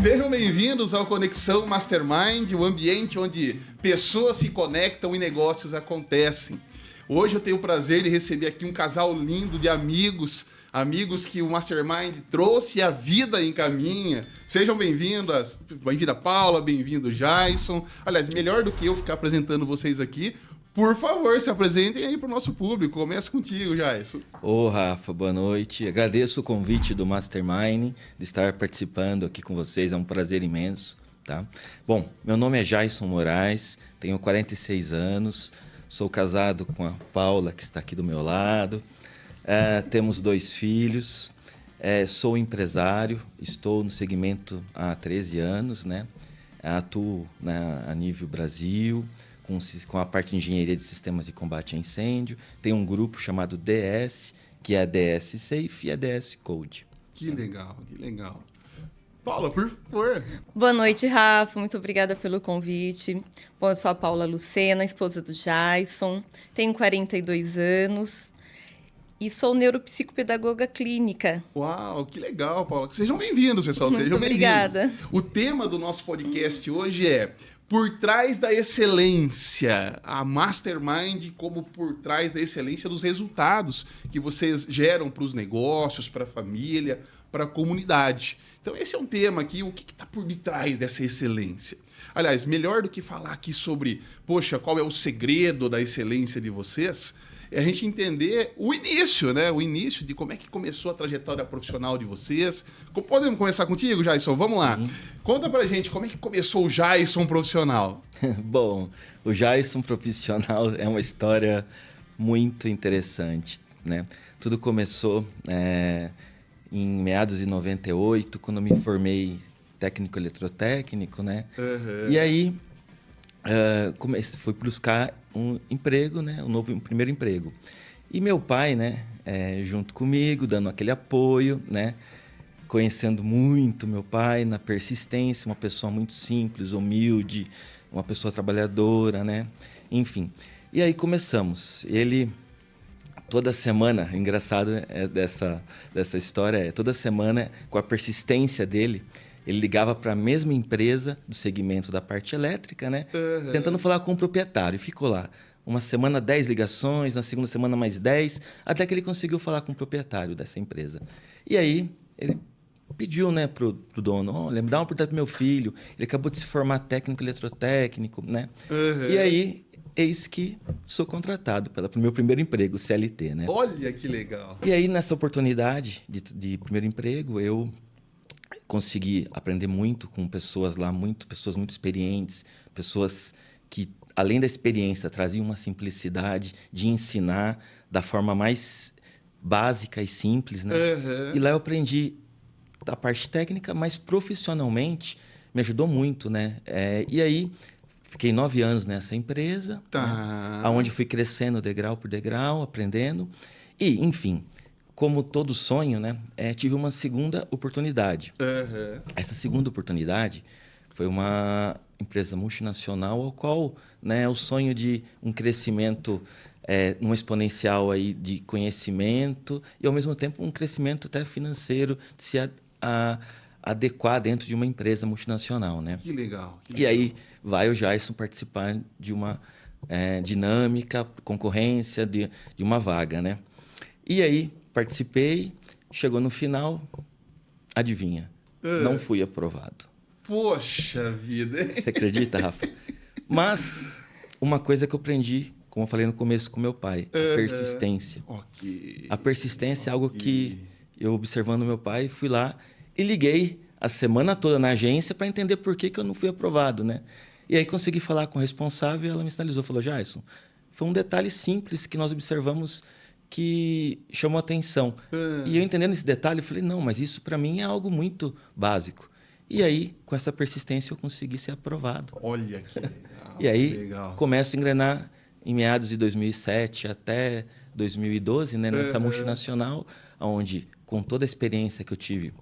Sejam bem-vindos ao Conexão Mastermind, o ambiente onde pessoas se conectam e negócios acontecem. Hoje eu tenho o prazer de receber aqui um casal lindo de amigos que o Mastermind trouxe e a vida encaminha. Sejam bem-vindas, bem-vinda Paula, bem-vindo Jason. Aliás, melhor do que eu ficar apresentando vocês aqui, por favor, se apresentem aí para o nosso público. Começa contigo, Jason. Ô, Rafa, boa noite. Agradeço o convite do Mastermind, de estar participando aqui com vocês. É um prazer imenso, tá? Bom, meu nome é Jason Moraes, tenho 46 anos, sou casado com a Paula, que está aqui do meu lado. Temos 2 filhos, sou empresário, estou no segmento há 13 anos, né? Atuo a nível Brasil, com a parte de engenharia de sistemas de combate a incêndio. Tem um grupo chamado DS, que é a DS Safe e a DS Code. Que legal, que legal. Paula, por favor. Boa noite, Rafa. Muito obrigada pelo convite. Bom, eu sou a Paula Lucena, esposa do Jason. Tenho 42 anos e sou neuropsicopedagoga clínica. Uau, que legal, Paula. Sejam bem-vindos, pessoal. Muito Sejam bem-vindos. obrigada. O tema do nosso podcast hoje é Por Trás da Excelência. A Mastermind como por trás da excelência dos resultados que vocês geram para os negócios, para a família, para a comunidade. Então esse é um tema aqui, o que está por detrás dessa excelência? Aliás, melhor do que falar aqui sobre, poxa, qual é o segredo da excelência de vocês, é a gente entender o início, né? O início de como é que começou a trajetória profissional de vocês. Podemos começar contigo, Jason? Vamos lá. Sim. Conta pra gente como é que começou o Jason profissional. Bom, o Jason profissional é uma história muito interessante, né? Tudo começou em meados de 98, quando eu me formei técnico eletrotécnico, né? Uhum. E aí fui buscar um emprego, né? Um primeiro emprego. E meu pai, né? Junto comigo, dando aquele apoio, né? Conhecendo muito meu pai na persistência, uma pessoa muito simples, humilde, uma pessoa trabalhadora, né? Enfim. E aí começamos. Ele, toda semana, engraçado dessa história, toda semana, com a persistência dele, ele ligava para a mesma empresa do segmento da parte elétrica, né? Uhum. Tentando falar com o proprietário. Ficou lá uma semana 10 ligações, na segunda semana mais 10, até que ele conseguiu falar com o proprietário dessa empresa. E aí ele pediu, né, pro dono, olha, me dá uma oportunidade pro meu filho. Ele acabou de se formar técnico eletrotécnico, né? Uhum. E aí, eis que sou contratado pro meu primeiro emprego, CLT, né? Olha que legal! E aí, nessa oportunidade de primeiro emprego, eu consegui aprender muito com pessoas lá, pessoas muito experientes, pessoas que, além da experiência, traziam uma simplicidade de ensinar da forma mais básica e simples, né? Uhum. E lá eu aprendi a parte técnica, mas profissionalmente me ajudou muito, né? E aí, fiquei 9 anos nessa empresa, né? Onde fui crescendo degrau por degrau, aprendendo. E, enfim, como todo sonho, né? Tive uma segunda oportunidade. Uhum. Essa segunda oportunidade foi uma empresa multinacional, ao qual, né, o sonho de um crescimento num exponencial aí de conhecimento e, ao mesmo tempo, um crescimento até financeiro de se adequar dentro de uma empresa multinacional, né? Que legal. E aí vai o Jason participar de uma dinâmica, concorrência de uma vaga, né? E aí participei, chegou no final, adivinha? Não fui aprovado. Poxa vida! Você acredita, Rafa? Mas uma coisa que eu aprendi, como eu falei no começo com meu pai, a persistência. Okay. A persistência é algo que eu, observando meu pai, fui lá e liguei a semana toda na agência para entender por que eu não fui aprovado, né? E aí consegui falar com o responsável e ela me sinalizou, falou, Jason, foi um detalhe simples que nós observamos que chamou atenção. E eu entendendo esse detalhe, eu falei, não, mas isso para mim é algo muito básico. E aí, com essa persistência, eu consegui ser aprovado. Olha que legal. E aí, legal. Começo a engrenar em meados de 2007 até 2012, né, nessa multinacional, onde, com toda a experiência que eu tive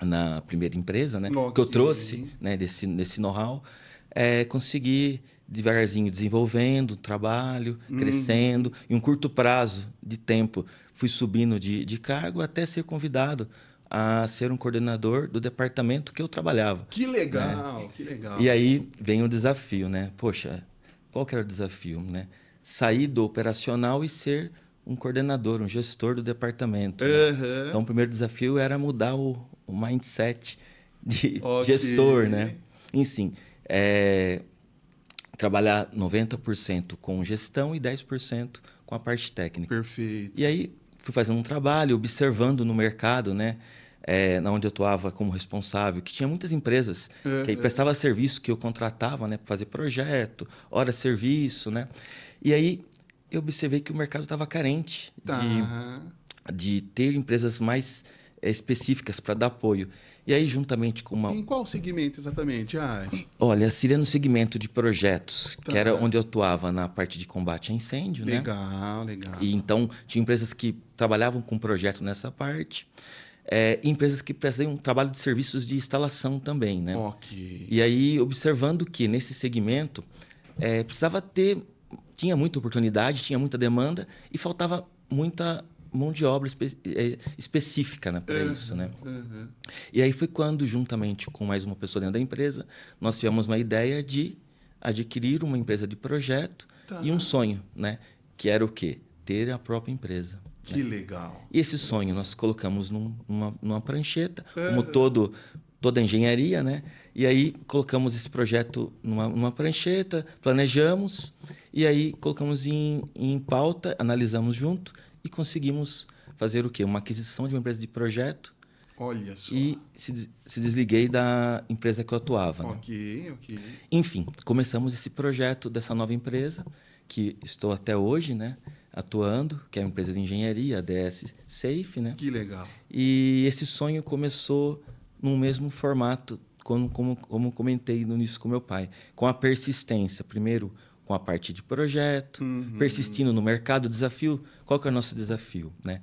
na primeira empresa, né, que eu trouxe, né, desse know-how, consegui devagarzinho desenvolvendo o trabalho, crescendo. Em um curto prazo de tempo, fui subindo de cargo até ser convidado a ser um coordenador do departamento que eu trabalhava. Que legal, que legal. E aí vem o desafio, né? Poxa, qual que era o desafio, né? Sair do operacional e ser um coordenador, um gestor do departamento. Né? Então, o primeiro desafio era mudar o mindset de gestor, né? Enfim, trabalhar 90% com gestão e 10% com a parte técnica. Perfeito. E aí, fui fazendo um trabalho, observando no mercado, né? Onde eu atuava como responsável, que tinha muitas empresas que prestavam serviço que eu contratava, né? Para fazer projeto, hora serviço, né? E aí, eu observei que o mercado estava carente de ter empresas mais específicas para dar apoio. E aí, juntamente com uma... Em qual segmento exatamente? Olha, seria no segmento de projetos, que era onde eu atuava na parte de combate a incêndio, né? Legal. E então, tinha empresas que trabalhavam com projetos nessa parte, e empresas que prestavam um trabalho de serviços de instalação também, né? Ok. E aí, observando que nesse segmento, precisava ter... Tinha muita oportunidade, tinha muita demanda e faltava muita mão de obra específica, né, para isso, né? E aí foi quando, juntamente com mais uma pessoa dentro da empresa, nós tivemos uma ideia de adquirir uma empresa de projeto e um sonho, né? Que era o quê? Ter a própria empresa. Que legal. E esse sonho nós colocamos numa prancheta, como toda engenharia, né? E aí colocamos esse projeto numa prancheta, planejamos, e aí colocamos em pauta, analisamos junto e conseguimos fazer o quê? Uma aquisição de uma empresa de projeto. Olha só. E se desliguei da empresa que eu atuava. Ok. Enfim, começamos esse projeto dessa nova empresa, que estou até hoje, né, atuando, que é uma empresa de engenharia, a DS Safe, né? Que legal. E esse sonho começou no mesmo formato, como comentei no início com meu pai, com a persistência. Primeiro, com a parte de projeto, persistindo no mercado. Desafio, qual que é o nosso desafio? Né?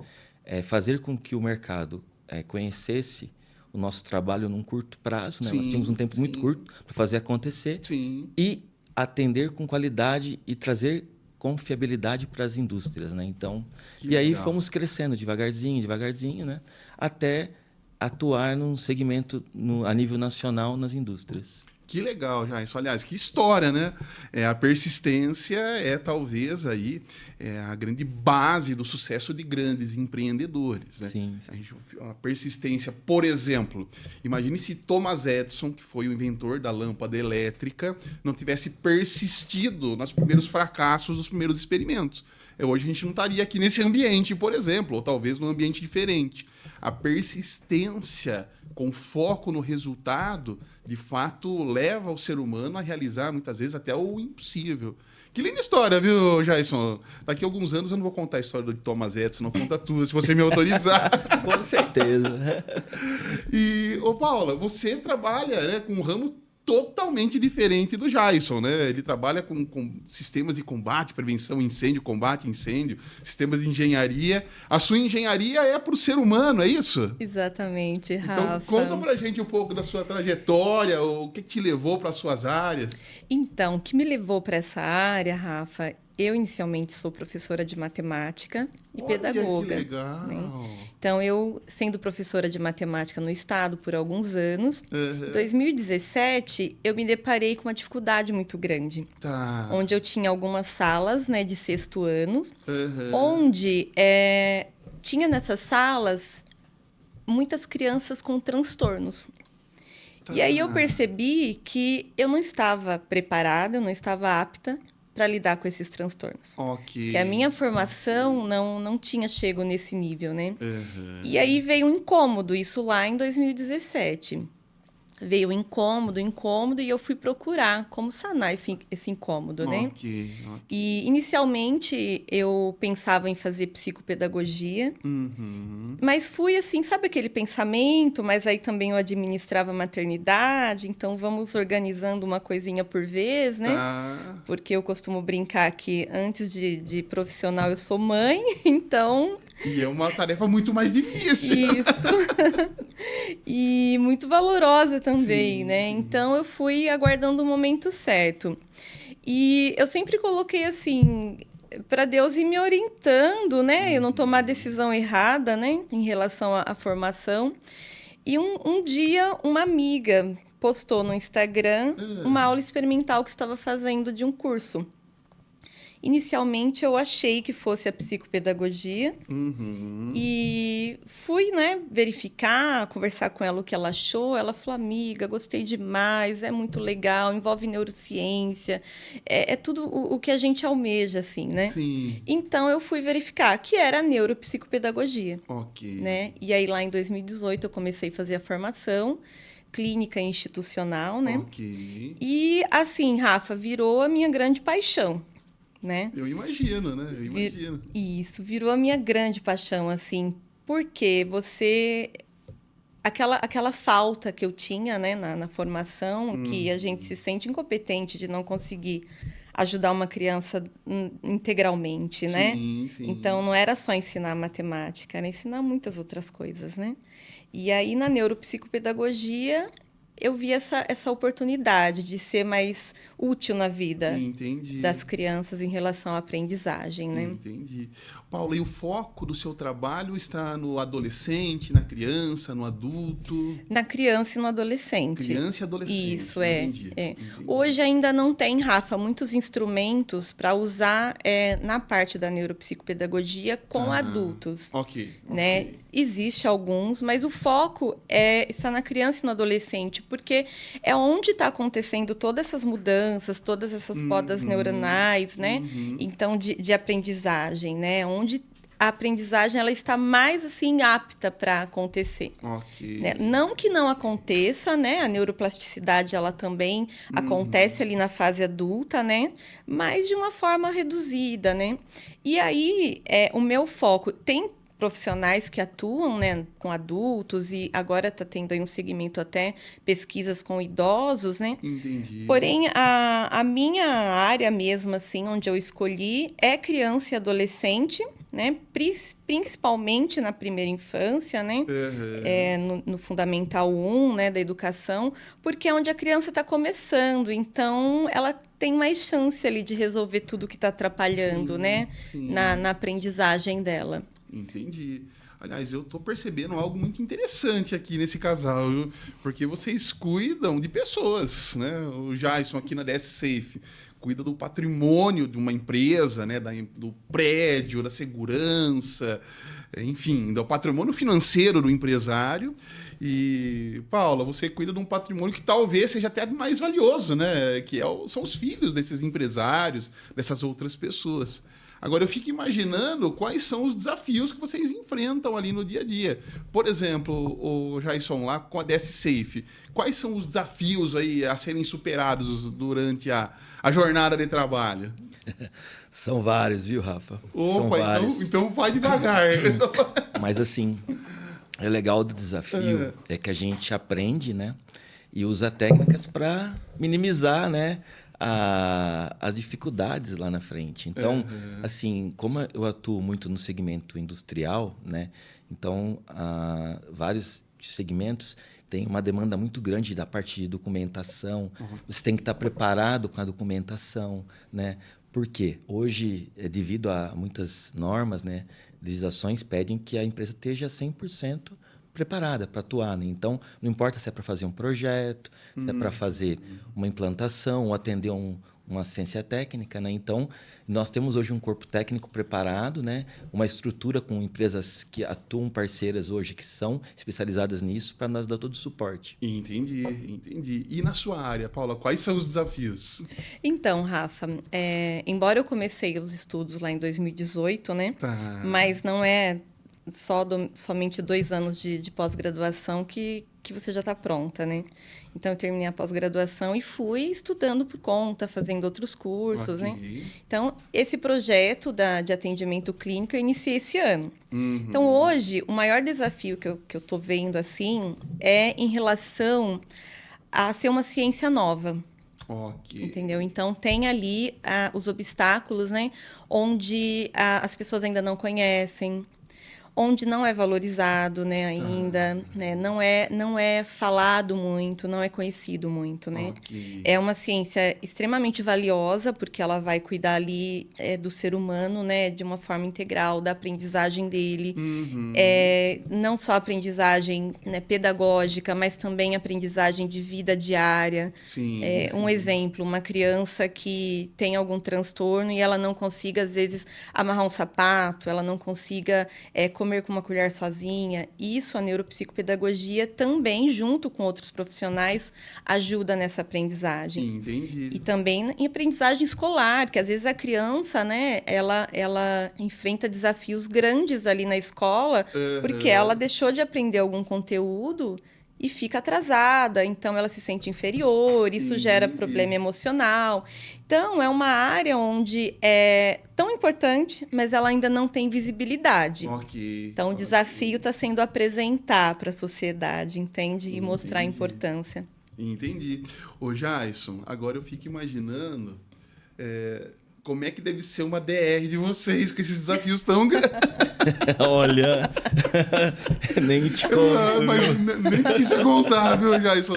Fazer com que o mercado conhecesse o nosso trabalho num curto prazo. Né? Nós tínhamos um tempo muito curto para fazer acontecer. Sim. E atender com qualidade e trazer confiabilidade para as indústrias. Né? Então, aí fomos crescendo devagarzinho, né? Até atuar num segmento a nível nacional nas indústrias. Que legal, Jason. Aliás, que história, né? A persistência talvez aí a grande base do sucesso de grandes empreendedores, né? Sim. A persistência, por exemplo, imagine se Thomas Edison, que foi o inventor da lâmpada elétrica, não tivesse persistido nos primeiros fracassos dos primeiros experimentos. Hoje a gente não estaria aqui nesse ambiente, por exemplo, ou talvez num ambiente diferente. A persistência com foco no resultado, de fato, leva o ser humano a realizar, muitas vezes, até o impossível. Que linda história, viu, Jason? Daqui a alguns anos eu não vou contar a história do Thomas Edison, não conta tudo, se você me autorizar. Com certeza. E, Paula, você trabalha, né, com um ramo totalmente diferente do Jason, né? Ele trabalha com sistemas de combate, prevenção, incêndio, combate, incêndio, sistemas de engenharia. A sua engenharia é para o ser humano, é isso? Exatamente, Rafa. Então, conta pra gente um pouco da sua trajetória, o que te levou para as suas áreas. Então, o que me levou para essa área, Rafa? Eu, inicialmente, sou professora de matemática e pedagoga. Que legal! Né? Então, eu, sendo professora de matemática no estado por alguns anos, em 2017, eu me deparei com uma dificuldade muito grande. Onde eu tinha algumas salas, né, de sexto ano, onde tinha nessas salas muitas crianças com transtornos. E aí eu percebi que eu não estava preparada, eu não estava apta para lidar com esses transtornos. Que a minha formação não tinha chego nesse nível, né? E aí veio um incômodo, isso lá em 2017. Veio um incômodo, e eu fui procurar como sanar esse incômodo, né? E, inicialmente, eu pensava em fazer psicopedagogia, mas fui assim, sabe aquele pensamento? Mas aí também eu administrava maternidade, então vamos organizando uma coisinha por vez, né? Porque eu costumo brincar que antes de profissional eu sou mãe, então... E é uma tarefa muito mais difícil. Isso. E muito valorosa também, né? Então, eu fui aguardando o momento certo. E eu sempre coloquei assim... para Deus ir me orientando, né? Eu não tomar decisão errada, né? Em relação à formação. E um dia, uma amiga postou no Instagram uma aula experimental que estava fazendo de um curso. Inicialmente, eu achei que fosse a psicopedagogia e fui, né, verificar, conversar com ela o que ela achou. Ela falou, amiga, gostei demais, é muito legal, envolve neurociência, é tudo o que a gente almeja, assim, né? Sim. Então, eu fui verificar que era a neuropsicopedagogia, Ok. né? E aí, lá em 2018, eu comecei a fazer a formação clínica e institucional, né? Ok. E, assim, Rafa, virou a minha grande paixão. Né? Eu imagino, né? Eu imagino. Isso, virou a minha grande paixão, assim, porque aquela falta que eu tinha, né, na formação, que a gente se sente incompetente de não conseguir ajudar uma criança integralmente, né? Sim, sim. Então, não era só ensinar matemática, era ensinar muitas outras coisas, né? E aí, na neuropsicopedagogia, eu vi essa oportunidade de ser mais útil na vida Entendi. das crianças em relação à aprendizagem, né? Entendi. Paula, e o foco do seu trabalho está no adolescente, na criança, no adulto? Na criança e no adolescente. Criança e adolescente. Isso, Entendi. Hoje ainda não tem, Rafa, muitos instrumentos para usar na parte da neuropsicopedagogia com adultos. Ok. Né? Existe alguns, mas o foco está na criança e no adolescente, porque é onde está acontecendo todas essas mudanças, todas essas podas neuronais, né? Então, de aprendizagem, né? Onde a aprendizagem ela está mais assim apta para acontecer. Ok. Né? Não que não aconteça, né? A neuroplasticidade ela também acontece ali na fase adulta, né? Mas de uma forma reduzida, né? E aí, o meu foco tem profissionais que atuam, né, com adultos e agora está tendo aí um segmento até pesquisas com idosos, né? Entendi. Porém, a minha área mesmo, assim, onde eu escolhi é criança e adolescente, né? Principalmente na primeira infância, né? No Fundamental 1, né, da educação, porque é onde a criança está começando, então ela tem mais chance ali de resolver tudo que está atrapalhando, né? Na aprendizagem dela. Entendi. Aliás, eu tô percebendo algo muito interessante aqui nesse casal, viu? Porque vocês cuidam de pessoas, né? O Jason aqui na DS Safe cuida do patrimônio de uma empresa, né? Do prédio, da segurança, enfim, do patrimônio financeiro do empresário. E, Paula, você cuida de um patrimônio que talvez seja até mais valioso, né? Que são os filhos desses empresários, dessas outras pessoas. Agora, eu fico imaginando quais são os desafios que vocês enfrentam ali no dia a dia. Por exemplo, o Jason, lá com a DS Safe, quais são os desafios aí a serem superados durante a jornada de trabalho? São vários, viu, Rafa? São Opa, vários. então vai devagar. Mas, assim, o legal do desafio é que a gente aprende, né? E usa técnicas para minimizar, né? As dificuldades lá na frente. Então, assim, como eu atuo muito no segmento industrial, né? Então, vários segmentos têm uma demanda muito grande da parte de documentação. Você tem que estar preparado com a documentação, né? Por quê? Hoje, devido a muitas normas, né? Legislações pedem que a empresa esteja 100% preparada para atuar, né? Então, não importa se é para fazer um projeto, se é para fazer uma implantação ou atender uma assistência técnica, né? Então, nós temos hoje um corpo técnico preparado, né? Uma estrutura com empresas que atuam parceiras hoje, que são especializadas nisso, para nós dar todo o suporte. Entendi. E na sua área, Paula, quais são os desafios? Então, Rafa, embora eu comecei os estudos lá em 2018, né? Tá. Mas não é somente 2 anos de pós-graduação que você já está pronta, né? Então, eu terminei a pós-graduação e fui estudando por conta, fazendo outros cursos, né? Então, esse projeto de atendimento clínico eu iniciei esse ano. Então, hoje, o maior desafio que eu estou vendo, assim, é em relação a ser uma ciência nova. Entendeu? Então, tem ali os obstáculos, né? Onde as pessoas ainda não conhecem, onde não é valorizado, né, ainda, né, não é falado muito, não é conhecido muito, né. Ok. É uma ciência extremamente valiosa, porque ela vai cuidar ali do ser humano, né, de uma forma integral, da aprendizagem dele, Uhum. não só aprendizagem, né, pedagógica, mas também aprendizagem de vida diária. Sim, Um sim. exemplo, uma criança que tem algum transtorno e ela não consiga, às vezes, amarrar um sapato, ela não consiga comer com uma colher sozinha. Isso, a neuropsicopedagogia também, junto com outros profissionais, ajuda nessa aprendizagem. Entendi. E também em aprendizagem escolar, que às vezes a criança, né, ela enfrenta desafios grandes ali na escola, porque ela Aham. deixou de aprender algum conteúdo e fica atrasada, então ela se sente inferior, isso gera problema Entendi. emocional. Então, é uma área onde é tão importante, mas ela ainda não tem visibilidade. Ok, Então, o ok. desafio está sendo apresentar para a sociedade, entende? E mostrar a Entendi. importância. Entendi. Ô, Jason, agora eu fico imaginando como é que deve ser uma DR de vocês com esses desafios tão grandes. Olha, nem te conto, Mas viu? nem precisa contar, viu, Jason?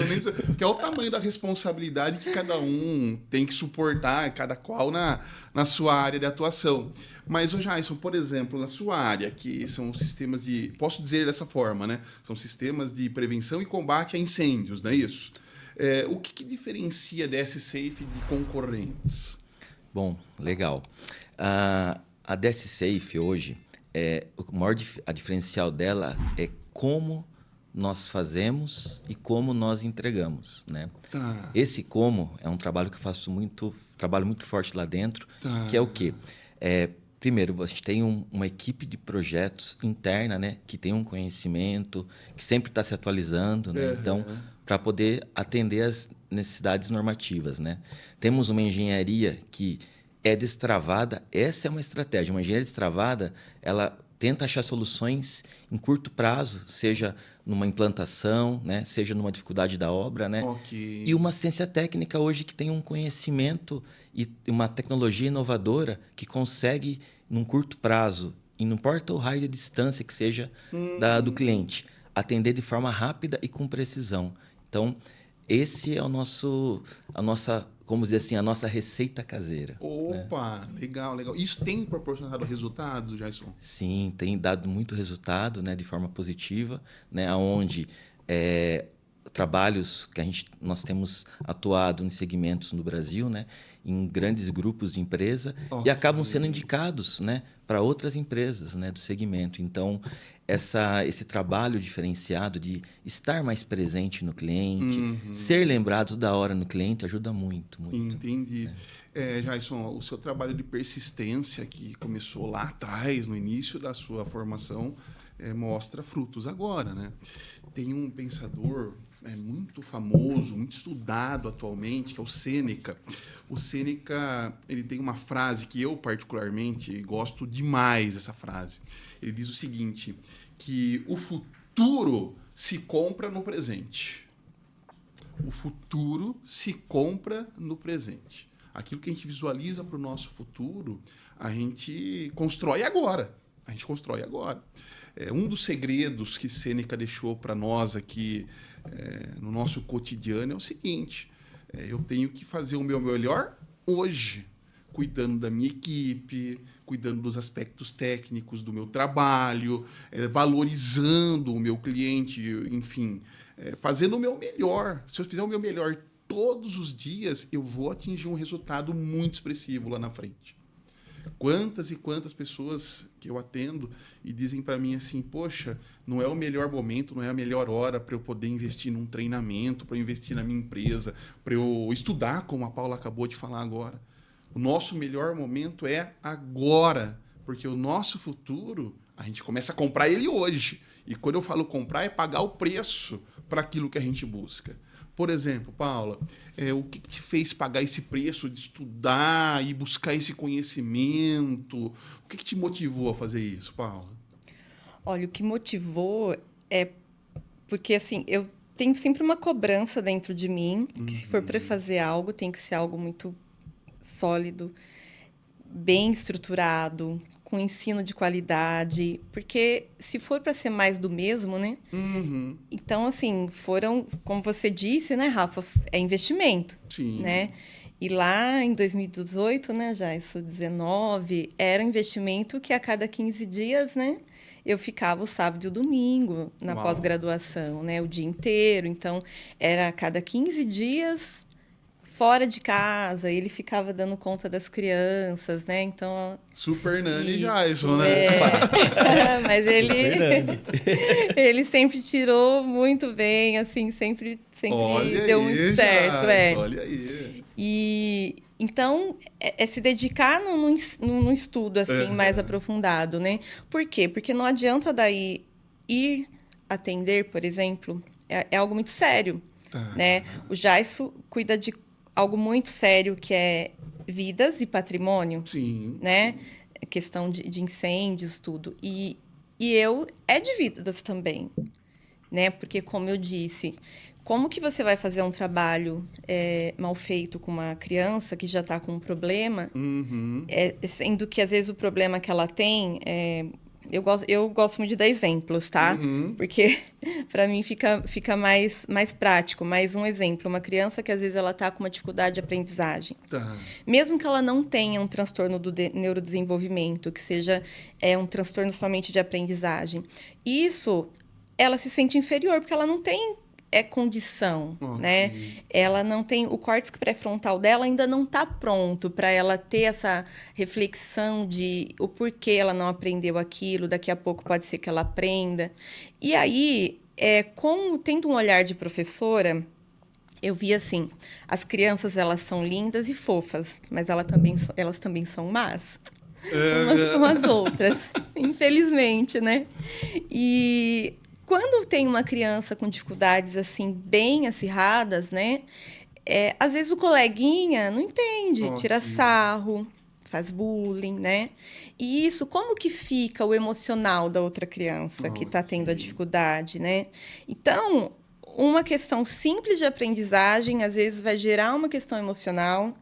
Que é o tamanho da responsabilidade que cada um tem que suportar, cada qual na sua área de atuação. Mas, ô Jason, por exemplo, na sua área, que são sistemas de. Posso dizer dessa forma, né? São sistemas de prevenção e combate a incêndios, não é isso? O que diferencia a DS Safe de concorrentes? Bom, legal. A DS Safe hoje, a diferencial dela é como nós fazemos e como nós entregamos, né? Tá, Esse como é um trabalho que eu faço trabalho muito forte lá dentro, tá. que é o quê? Primeiro, você tem uma equipe de projetos interna, né, que tem um conhecimento, que sempre está se atualizando, né? Então, Aham. para poder atender as necessidades normativas, né? Temos uma engenharia que é destravada, essa é uma estratégia. Uma engenharia destravada, ela tenta achar soluções em curto prazo, seja numa implantação, né, seja numa dificuldade da obra, né? Ok. E uma ciência técnica hoje que tem um conhecimento e uma tecnologia inovadora que consegue, num curto prazo, e não importa o raio de distância que seja do cliente, atender de forma rápida e com precisão. Então, esse é a nossa, como dizer assim, a nossa receita caseira, né? Opa, legal, legal. Isso tem proporcionado resultados, Jason? Sim, tem dado muito resultado, né, de forma positiva, né, onde trabalhos que nós temos atuado em segmentos no Brasil, né, em grandes grupos de empresa e Ok. acabam sendo indicados, né, para outras empresas, né, do segmento. Então, esse trabalho diferenciado de estar mais presente no cliente, Uhum. ser lembrado da hora no cliente ajuda muito, muito. Entendi. Jason, o seu trabalho de persistência, que começou lá atrás, no início da sua formação, mostra frutos agora, né? Tem um pensador muito famoso, muito estudado atualmente, que é o Sêneca. O Sêneca, ele tem uma frase que eu particularmente gosto demais dessa frase. Ele diz o seguinte, que o futuro se compra no presente. O futuro se compra no presente. Aquilo que a gente visualiza para o nosso futuro, a gente constrói agora. A gente constrói agora. Um dos segredos que Sêneca deixou para nós aqui no nosso cotidiano é o seguinte: eu tenho que fazer o meu melhor hoje, cuidando da minha equipe, cuidando dos aspectos técnicos do meu trabalho, valorizando o meu cliente, enfim, fazendo o meu melhor. Se eu fizer o meu melhor todos os dias, eu vou atingir um resultado muito expressivo lá na frente. Quantas e quantas pessoas que eu atendo e dizem para mim assim, poxa, não é o melhor momento, não é a melhor hora para eu poder investir num treinamento, para eu investir na minha empresa, para eu estudar, como a Paula acabou de falar agora. O nosso melhor momento é agora, porque o nosso futuro, a gente começa a comprar ele hoje. E quando eu falo comprar, é pagar o preço para aquilo que a gente busca. Por exemplo, Paula, o que te fez pagar esse preço de estudar e buscar esse conhecimento? O que te motivou a fazer isso, Paula? Olha, o que motivou é porque, assim, eu tenho sempre uma cobrança dentro de mim, que se for para fazer algo, tem que ser algo muito sólido, bem estruturado, com ensino de qualidade, porque se for para ser mais do mesmo, né? Uhum. Então, assim, foram, como você disse, né, Rafa, é investimento, Sim. né? E lá em 2018, né, já isso 19, era um investimento que a cada 15 dias, né, eu ficava o sábado e o domingo na Uau. pós-graduação, né, o dia inteiro. Então, era a cada 15 dias fora de casa, ele ficava dando conta das crianças, né? Então, Super Nani isso, Jason, né? Mas ele Verdade. ele sempre tirou muito bem, assim, sempre Olha deu aí, muito certo, Jason, olha aí. E então é se dedicar num estudo assim mais aprofundado, né? Por quê? Porque não adianta daí ir atender, por exemplo, é algo muito sério, né? O Jaisso cuida de algo muito sério que é vidas e patrimônio, Sim. né? Questão de incêndios, tudo. E eu é de vidas também, né? Porque, como eu disse, como que você vai fazer um trabalho mal feito com uma criança que já está com um problema, Uhum. sendo que, às vezes, o problema que ela tem... eu gosto muito de dar exemplos, tá? Uhum. Porque, para mim, fica mais prático. Mais um exemplo. Uma criança que, às vezes, ela está com uma dificuldade de aprendizagem. Tá. Mesmo que ela não tenha um transtorno do neurodesenvolvimento, que seja um transtorno somente de aprendizagem, isso ela se sente inferior, porque ela não tem condição, Ok. né? Ela não tem... O córtex pré-frontal dela ainda não está pronto para ela ter essa reflexão de o porquê ela não aprendeu aquilo, daqui a pouco pode ser que ela aprenda. E aí, tendo um olhar de professora, eu vi assim, as crianças, elas são lindas e fofas, mas elas também são más. Umas com as outras, infelizmente, né? E quando tem uma criança com dificuldades, assim, bem acirradas, né? Às vezes o coleguinha não entende, tira Ok. sarro, faz bullying, né? E isso, como que fica o emocional da outra criança que está tendo a dificuldade, né? Então, uma questão simples de aprendizagem, às vezes, vai gerar uma questão emocional,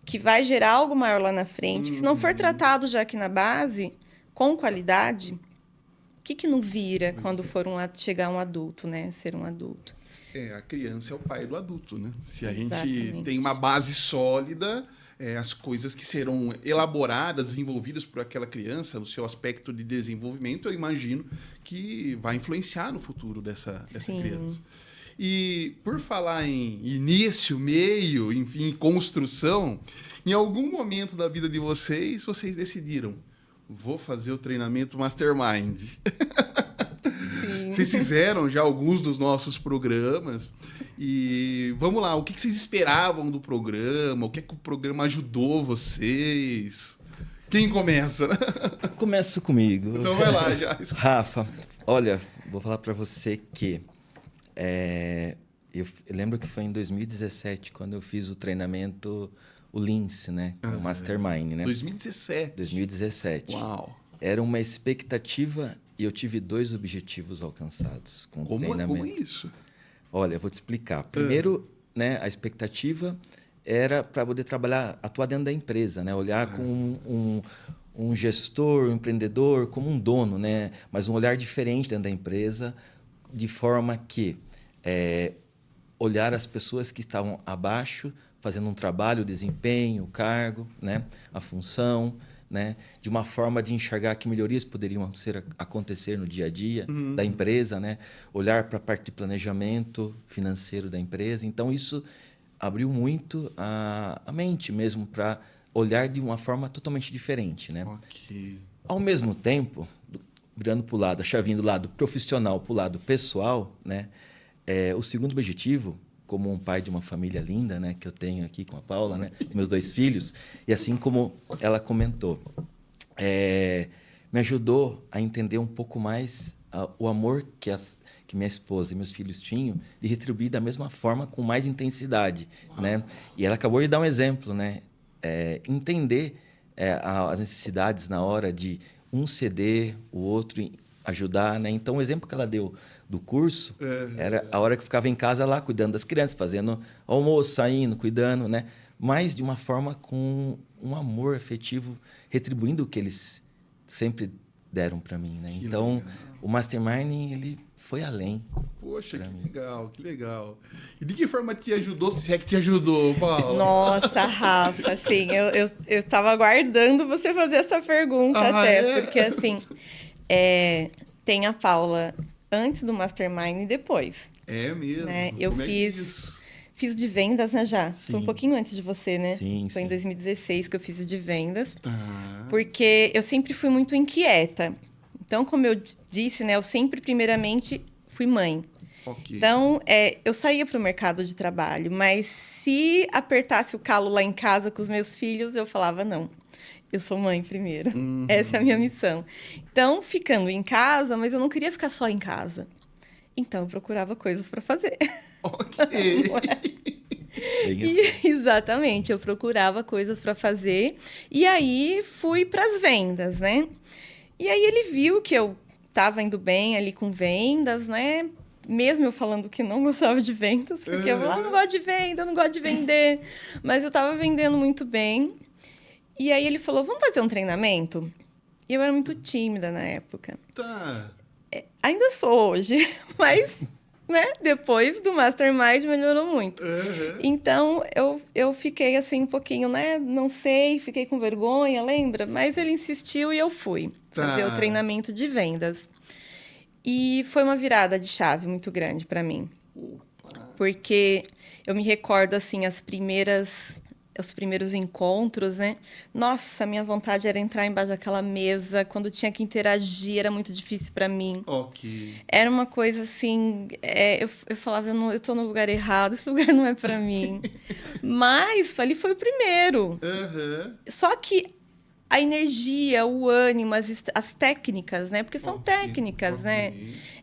que vai gerar algo maior lá na frente, que se não for tratado já aqui na base, com qualidade, o que não vira quando for chegar um adulto, né? Ser um adulto. A criança é o pai do adulto, né? Se a gente Exatamente. tem uma base sólida, as coisas que serão elaboradas, desenvolvidas por aquela criança, no seu aspecto de desenvolvimento, eu imagino que vai influenciar no futuro dessa Sim. criança. E por falar em início, meio, enfim, construção, em algum momento da vida de vocês decidiram, vou fazer o treinamento Mastermind. Sim. Vocês fizeram já alguns dos nossos programas. E vamos lá, o que vocês esperavam do programa? O que é que o programa ajudou vocês? Quem começa? Começo comigo. Então vai lá, já. Rafa, olha, vou falar para você que eu lembro que foi em 2017 quando eu fiz o treinamento, o Lince, né? O Mastermind, né? 2017. 2017. Uau. Era uma expectativa e eu tive 2 objetivos alcançados com o treinamento. Como é isso? Olha, eu vou te explicar. Primeiro, né, a expectativa era para poder atuar dentro da empresa, né? Olhar com um gestor, um empreendedor, como um dono, né? Mas um olhar diferente dentro da empresa, de forma que olhar as pessoas que estavam abaixo, fazendo um trabalho, o desempenho, o cargo, né? A função, né? De uma forma de enxergar que melhorias poderiam acontecer no dia a dia da empresa, né? Olhar para a parte de planejamento financeiro da empresa. Então, isso abriu muito a mente mesmo para olhar de uma forma totalmente diferente, né? Ok. Ao mesmo tempo, virando para o lado, a chavinha do lado profissional para o lado pessoal, né? O segundo objetivo, como um pai de uma família linda, né, que eu tenho aqui com a Paula, né, meus 2 filhos, e assim como ela comentou, me ajudou a entender um pouco mais o amor que minha esposa e meus filhos tinham, de retribuir da mesma forma, com mais intensidade, né? E ela acabou de dar um exemplo, né? Entender as necessidades na hora de um ceder, o outro ajudar, né? Então, o exemplo que ela deu do curso era a hora que eu ficava em casa lá, cuidando das crianças, fazendo almoço, saindo, cuidando, né? Mas de uma forma com um amor afetivo, retribuindo o que eles sempre deram para mim, né? Que Então, legal. o Mastermind, ele foi além. Poxa, Pra que mim. legal, que legal. E de que forma te ajudou, se é que te ajudou, Paula? Nossa, Rafa, assim, eu tava aguardando você fazer essa pergunta Ah, até, é? porque assim, tem a Paula antes do Mastermind e depois, É mesmo. né? Eu Como é que é fiz, isso? fiz de vendas, né, já. Foi um Sim. pouquinho antes de você, né? Sim, Foi em sim. 2016 que eu fiz o de vendas, Tá. porque eu sempre fui muito inquieta. Então, como eu disse, né, eu sempre, primeiramente, fui mãe. Ok. Então, eu saía para o mercado de trabalho, mas se apertasse o calo lá em casa com os meus filhos, eu falava, não, eu sou mãe primeiro. Essa é a minha missão. Então, ficando em casa, mas eu não queria ficar só em casa. Então, eu procurava coisas para fazer. Ok. Bem assim. Exatamente, eu procurava coisas para fazer. E aí, fui para as vendas, né? E aí, ele viu que eu estava indo bem ali com vendas, né? Mesmo eu falando que não gostava de vendas, porque eu falava, não gosto de venda, eu não gosto de vender. Mas eu estava vendendo muito bem. E aí ele falou, vamos fazer um treinamento? E eu era muito tímida na época. Tá. Ainda sou hoje, mas, né, depois do Mastermind melhorou muito. Aham. Então, eu fiquei assim um pouquinho, né, não sei, fiquei com vergonha, lembra? Mas ele insistiu e eu fui fazer o Tá. treinamento de vendas. E foi uma virada de chave muito grande para mim. Porque eu me recordo, assim, os primeiros encontros, né? Nossa, minha vontade era entrar embaixo daquela mesa. Quando tinha que interagir, era muito difícil para mim. Ok. Era uma coisa assim, eu falava, eu tô no lugar errado, esse lugar não é para mim. Mas ali foi o primeiro. Aham. Só que a energia, o ânimo, as técnicas, né? Porque são Ok, técnicas, ok. né?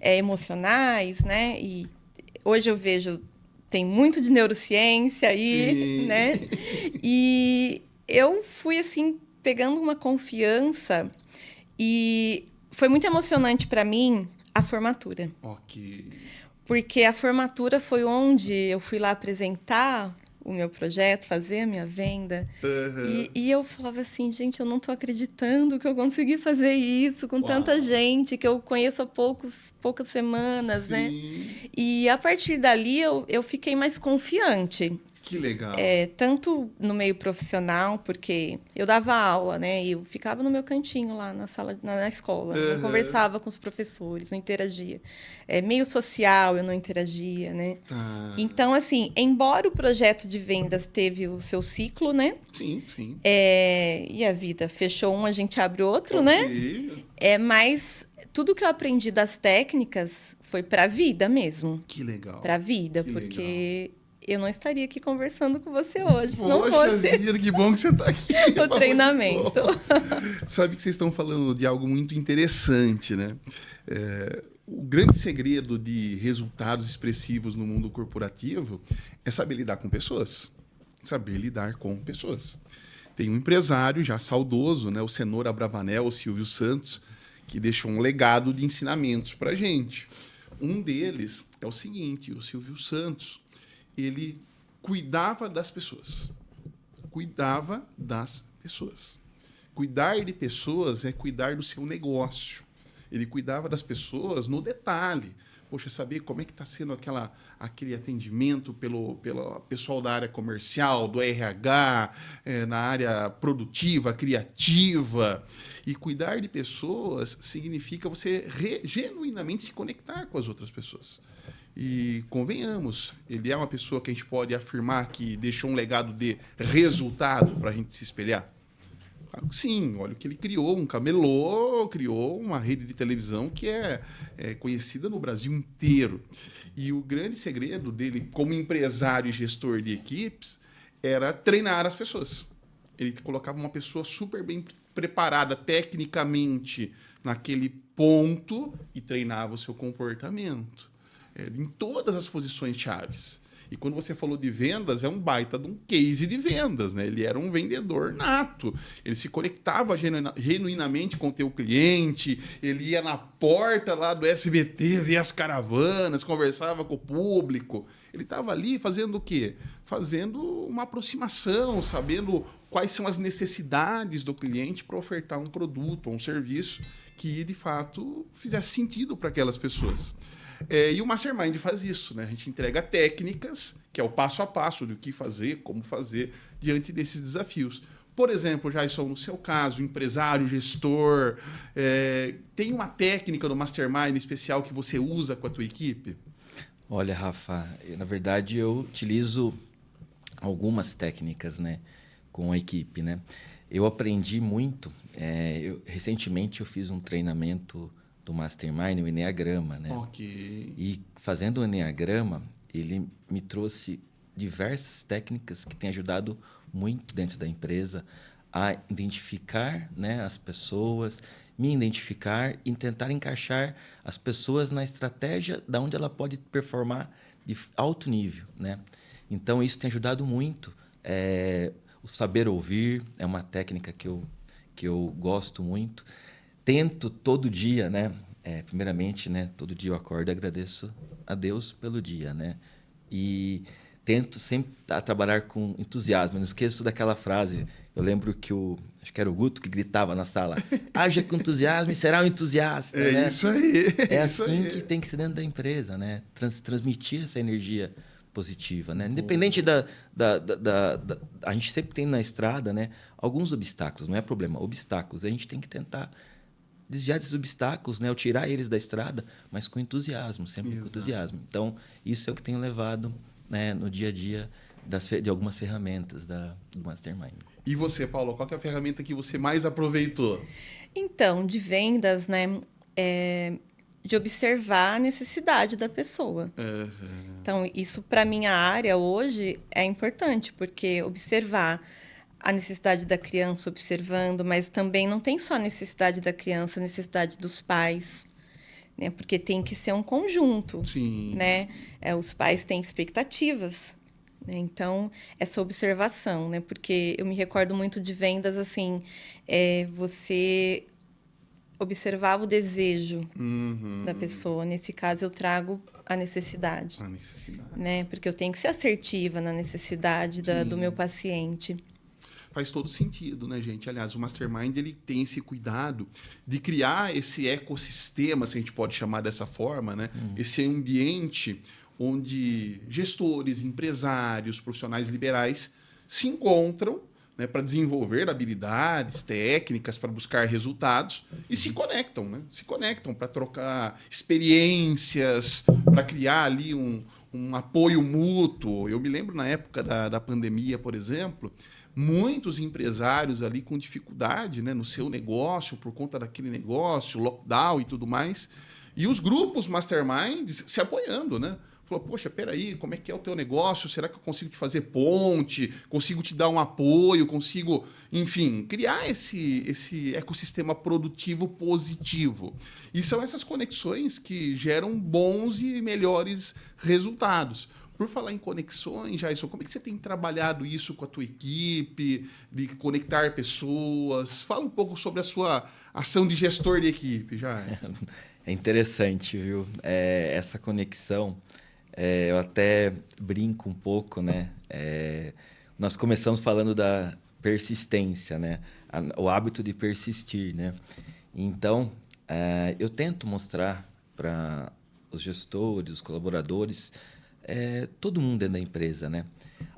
Emocionais, né? E hoje eu vejo, tem muito de neurociência aí, Sim. né? E eu fui, assim, pegando uma confiança e foi muito emocionante para mim a formatura. Ok. Porque a formatura foi onde eu fui lá apresentar o meu projeto, fazer a minha venda. Aham. E eu falava assim, gente, eu não estou acreditando que eu consegui fazer isso com tanta Uau. gente que eu conheço há poucas semanas, né? Sim. E a partir dali eu fiquei mais confiante. Que legal. Tanto no meio profissional, porque eu dava aula, né? E eu ficava no meu cantinho lá na sala, na escola. Não Aham. conversava com os professores, não interagia. Meio social, eu não interagia, né? Tá. Então, assim, embora o projeto de vendas teve o seu ciclo, né? Sim, sim. E a vida fechou um, a gente abre outro, né? Ok. Mas tudo que eu aprendi das técnicas foi para a vida mesmo. Que legal. Para a vida, Que porque eu não estaria aqui conversando com você hoje, se não Poxa fosse vida, que bom que você está aqui. o treinamento. Muito bom. Sabe que vocês estão falando de algo muito interessante, né? O grande segredo de resultados expressivos no mundo corporativo é saber lidar com pessoas. Saber lidar com pessoas. Tem um empresário já saudoso, né? O Cenoura Abravanel, o Silvio Santos, que deixou um legado de ensinamentos para a gente. Um deles é o seguinte, o Silvio Santos, ele cuidava das pessoas. Cuidava das pessoas. Cuidar de pessoas é cuidar do seu negócio. Ele cuidava das pessoas no detalhe. Poxa, saber como é que está sendo aquele atendimento pelo pessoal da área comercial, do RH, na área produtiva, criativa. E cuidar de pessoas significa você genuinamente se conectar com as outras pessoas. E convenhamos, ele é uma pessoa que a gente pode afirmar que deixou um legado de resultado para a gente se espelhar? Claro que sim, olha o que ele criou, um camelô, criou uma rede de televisão que é conhecida no Brasil inteiro. E o grande segredo dele, como empresário e gestor de equipes, era treinar as pessoas. Ele colocava uma pessoa super bem preparada tecnicamente naquele ponto e treinava o seu comportamento. Em todas as posições chaves. E quando você falou de vendas, é um baita de um case de vendas, né? Ele era um vendedor nato. Ele se conectava genuinamente com o teu cliente, ele ia na porta lá do SBT, via as caravanas, conversava com o público. Ele estava ali fazendo o quê? Fazendo uma aproximação, sabendo quais são as necessidades do cliente para ofertar um produto ou um serviço que, de fato, fizesse sentido para aquelas pessoas. E o Mastermind faz isso, né? A gente entrega técnicas, que é o passo a passo do que fazer, como fazer diante desses desafios. Por exemplo, Jason, no seu caso, empresário, gestor, tem uma técnica do Mastermind especial que você usa com a tua equipe? Olha, Rafa, na verdade eu utilizo algumas técnicas, né, com a equipe, né? Eu aprendi muito. Recentemente eu fiz um treinamento do Mastermind, o Enneagrama, né? Ok. E fazendo o Enneagrama, ele me trouxe diversas técnicas que têm ajudado muito dentro da empresa a identificar, né, as pessoas, me identificar e tentar encaixar as pessoas na estratégia da onde ela pode performar de alto nível, né? Então, isso tem ajudado muito. O saber ouvir é uma técnica que eu gosto muito. Tento todo dia, né? Primeiramente, né? Todo dia eu acordo e agradeço a Deus pelo dia, né? E tento sempre trabalhar com entusiasmo. Não esqueço daquela frase. Eu lembro que acho que era o Guto que gritava na sala: haja com entusiasmo e será um entusiasta. Né? Isso aí. É isso assim aí. que tem que ser dentro da empresa, né? Transmitir essa energia positiva, né? Independente da a gente sempre tem na estrada, né, alguns obstáculos, não é problema, obstáculos. A gente tem que tentar desviar desses obstáculos, né, ou tirar eles da estrada, mas com entusiasmo, sempre com entusiasmo. Então, isso é o que tenho levado, né, no dia a dia de algumas ferramentas do Mastermind. E você, Paulo, qual que é a ferramenta que você mais aproveitou? Então, de vendas, né? De observar a necessidade da pessoa. Então, isso para minha área hoje é importante, porque observar a necessidade da criança, observando, mas também não tem só a necessidade da criança, a necessidade dos pais, né? Porque tem que ser um conjunto. Sim. Né? Os pais têm expectativas. Né? Então, essa observação, né? Porque eu me recordo muito de vendas assim, você observava o desejo da pessoa. Nesse caso, eu trago a necessidade. A necessidade. Né? Porque eu tenho que ser assertiva na necessidade do meu paciente. Faz todo sentido, né, gente? Aliás, o Mastermind ele tem esse cuidado de criar esse ecossistema, se a gente pode chamar dessa forma, né? Esse ambiente onde gestores, empresários, profissionais liberais se encontram, né, para desenvolver habilidades, técnicas, para buscar resultados e se conectam, né? Se conectam para trocar experiências, para criar ali um apoio mútuo. Eu me lembro na época da pandemia, por exemplo, muitos empresários ali com dificuldade, né, no seu negócio, por conta daquele negócio, lockdown e tudo mais, e os grupos masterminds se apoiando, né? Falou, poxa, peraí, como é que é o teu negócio? Será que eu consigo te fazer ponte? Consigo te dar um apoio? Consigo, enfim, criar esse ecossistema produtivo positivo. E são essas conexões que geram bons e melhores resultados. Por falar em conexões, Jason, como é que você tem trabalhado isso com a tua equipe, de conectar pessoas? Fala um pouco sobre a sua ação de gestor de equipe, Jason. É interessante, viu? Essa conexão, eu até brinco um pouco, né? Nós começamos falando da persistência, né? O hábito de persistir, né? Então, eu tento mostrar para os gestores, os colaboradores, todo mundo dentro da empresa, né?